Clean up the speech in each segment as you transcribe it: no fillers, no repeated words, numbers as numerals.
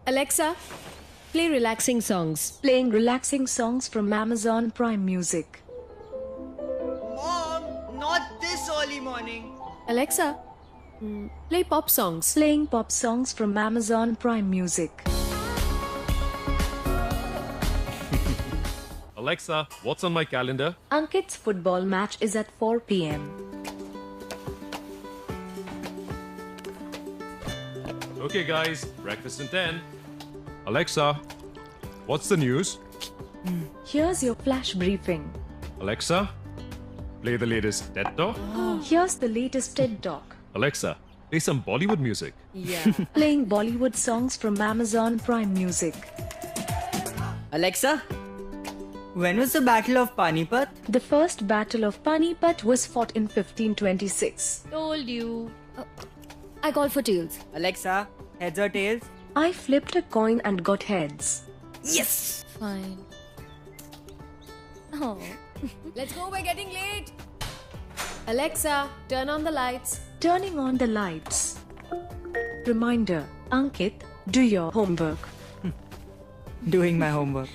Alexa, play relaxing songs. Playing relaxing songs from Amazon Prime Music. Mom, not this early morning. Alexa, play pop songs. Playing pop songs from Amazon Prime Music. Alexa, what's on my calendar? Ankit's football match is at 4 p.m. Okay, guys, breakfast in 10. Alexa, what's the news? Here's your flash briefing. Alexa, play the latest TED Talk. Here's the latest TED Talk. Alexa, play some Bollywood music. Yeah. Playing Bollywood songs from Amazon Prime Music. Alexa, when was the Battle of Panipat? The first battle of Panipat was fought in 1526. Told you. I call for tails. Alexa, heads or tails? I flipped a coin and got heads. Yes! Fine. Oh. Let's go, we're getting late. Alexa, turn on the lights. Turning on the lights. Reminder, Ankit, do your homework. Doing my homework.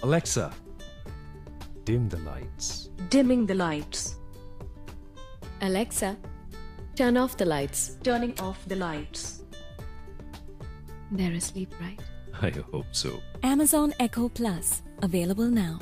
Alexa, dim the lights. Dimming the lights. Alexa, turn off the lights. Turning off the lights. They're asleep, right? I hope so. Amazon Echo Plus, available now.